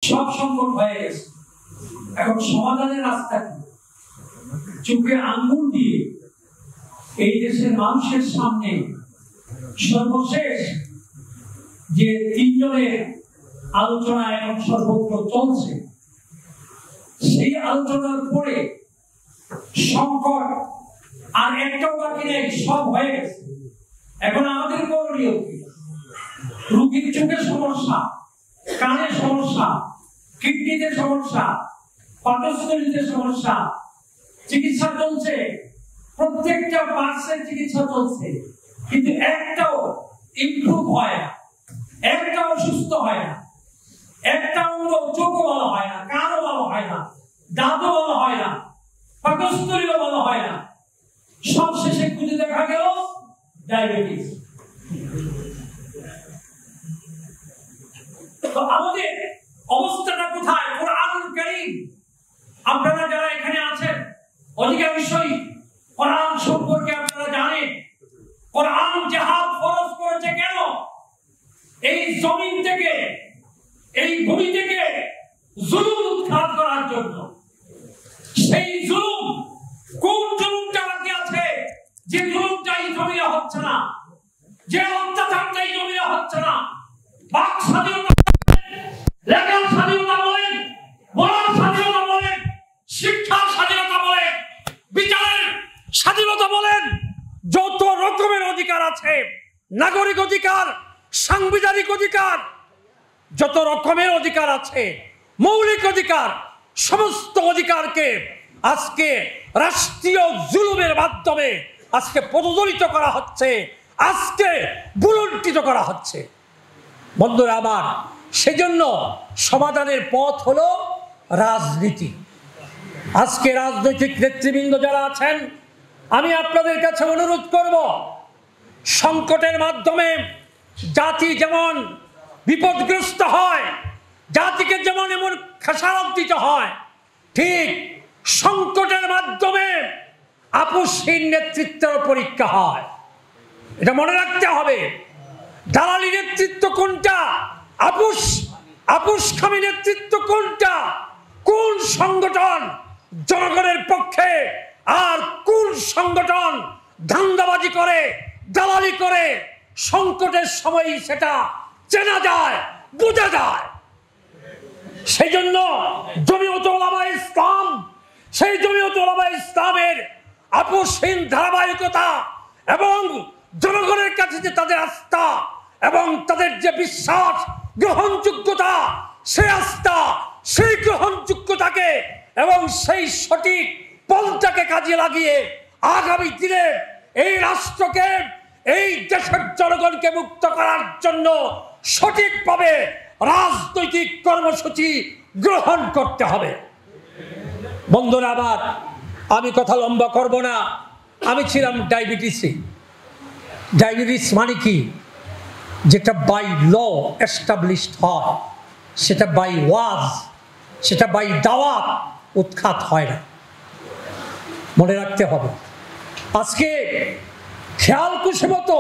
সব সংকট হয়ে গেছে। এখন সমাধানের রাস্তা কি? চোখে আঙ্গুল দিয়ে এই দেশের মানুষের সামনে সর্বশেষ যে তিনজনের আলোচনা এখন সর্বত্র চলছে, সেই আলোচনার পরে সংকট আর একটাও বাকি নেই, সব হয়ে গেছে। এখন আমাদের করণীয় কি? রোগীর চোখে সমস্যা, কানে সমস্যা, কিডনিতে সমস্যা, পাকস্থলীতে সমস্যা, চিকিৎসা চলছে, প্রত্যেকটা পার্শ্বের চিকিৎসা চলছে, কিন্তু একটাও ইমপ্রুভ হয় না, একটাও সুস্থ হয় না, একটা অঙ্গ চোখও ভালো হয় না, কানও ভালো হয় না, দাঁতও ভালো হয় না, পাকস্থলীও ভালো হয় না। সব শেষে খুঁজে দেখা গেল ডায়াবেটিস। তো আমাদের অবস্থাটা কোথায়? কোরআনুল কারীম, আপনারা যারা এখানে আছেন অধিকাংশই কোরআন সম্পর্কে আপনারা জানেন। কোরআন জিহাদ ফরজ করেছে কেন? এই জমিন থেকে, এই ভূমি থেকে জুলুম উৎখাত করার জন্য। সেই জুলুম, কোন জুলুমটা বাকি আছে? যে জুলুমটা এই জমিনে হচ্ছে না, যে অত্যাচারটা এই জমিনে হচ্ছে না। বাক স্বাধীনতা, লেখার স্বাধীনতা বলেন, বলার স্বাধীনতা বলেন, শিক্ষার স্বাধীনতা বলেন, বিচারের স্বাধীনতা বলেন, যত রকমের অধিকার আছে, নাগরিক অধিকার, সাংবিধানিক অধিকার, যত রকমের অধিকার আছে, মৌলিক অধিকার, সমস্ত অধিকারকে আজকে রাষ্ট্রীয় জুলুমের মাধ্যমে আজকে প্রজ্বলিত করা হচ্ছে, আজকে বুলন্টিত করা হচ্ছে। বন্ধুরা আমার, সেজন্য সমাধানের পথ হলো রাজনীতি। আজকে রাজনৈতিক নেতৃবৃন্দ যারা আছেন, আমি আপনাদের কাছে অনুরোধ করব, সংকটের মাধ্যমে জাতি যেমন বিপদগ্রস্ত হয়, জাতিকে যেমন এমন খেসারত দিতে হয়, ঠিক সংকটের মাধ্যমে আপসহীন নেতৃত্বের পরীক্ষা হয়। এটা মনে রাখতে হবে। দালালি নেতৃত্ব কোনটা, আপোষকামী নেতৃত্ব কোনটা, কোন সংগঠন জনগণের পক্ষে, আর কোন সংগঠন ধান্দাবাজি করে, দালালি করে, সংকটের সময় সেটা চেনা যায়, বোঝা যায়। সেই জন্য জমিয়ত উলামায়ে ইসলাম, সেই জমিয়ত উলামায়ে ইসলামের আপোষহীন ধারাবাহিকতা এবং জনগণের কাছে যে তাদের আস্থা এবং তাদের যে বিশ্বাস, গ্রহণযোগ্যতা, সেই আস্থা, সেই গ্রহণযোগ্যতাকে এবং সেই সঠিক পন্থাকে কাজে লাগিয়ে আগামী দিনে এই রাষ্ট্রকে, এই দেশের জনগণকে মুক্ত করার জন্য সঠিকভাবে রাজনৈতিক কর্মসূচি গ্রহণ করতে হবে। বন্ধুরা আমার, আমি কথা লম্বা করব না। আমি ছিলাম ডায়াবেটিসে। ডায়াবেটিস মানে কি? যেটা বাই ল এস্টাবলিশড হয়, সেটা বাই ওয়াজ, সেটা বাই দাওয়াত উৎখাত হয় না। মনে রাখতে হবে। আজকে খেয়াল খুশি মতো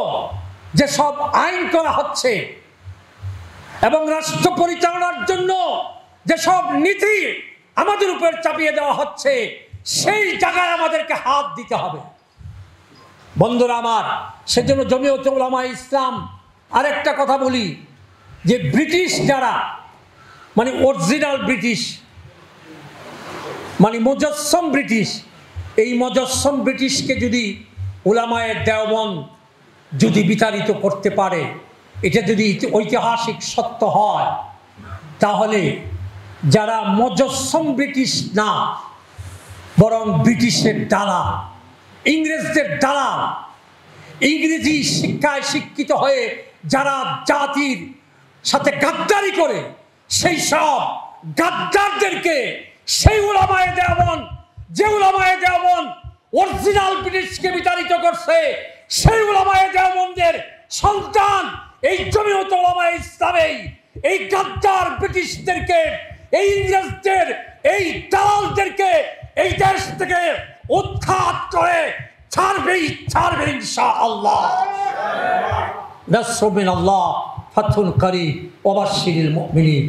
যে সব আইন করা হচ্ছে এবং রাষ্ট্র পরিচালনার জন্য যে সব নীতি আমাদের উপর চাপিয়ে দেওয়া হচ্ছে, সেই জায়গায় আমাদেরকে হাত দিতে হবে। বন্ধুরা আমার, সেজন্য জমিয়ত উলামায়ে ইসলাম, আরেকটা কথা বলি, যে ব্রিটিশ যারা, মানে অরিজিনাল ব্রিটিশ, মানে মুজাসসম ব্রিটিশ, এই মুজাসসম ব্রিটিশকে যদি উলামায়ে দেওবন্দ যদি বিতাড়িত করতে পারে, এটা যদি ঐতিহাসিক সত্য হয়, তাহলে যারা মুজাসসম ব্রিটিশ না, বরং ব্রিটিশের দালাল, ইংরেজদের দালাল, ইংরেজি শিক্ষায় শিক্ষিত হয়ে যারা জাতির সাথে গাদ্দারি করে, সেই সব গাদ্দারদেরকে সেই উলামায়ে দেওবন্দ, যে উলামায়ে দেওবন্দ অরিজিনাল ব্রিটিশকে বিতাড়িত করছে, সেই উলামায়ে দেওবন্দের সন্তান এই জমিয়ত উলামায়ে ইসলামে এই গাদ্দার ব্রিটিশদেরকে, এই ইংরেজদের, এই দালালদেরকে এই দেশ থেকে উৎখাত করে ছাড়বে ইনশাআল্লাহ। নাসরুম মিনাল্লাহ, ফাতহুন কারীব, ওয়া বাশশিরিল মুমিনিন।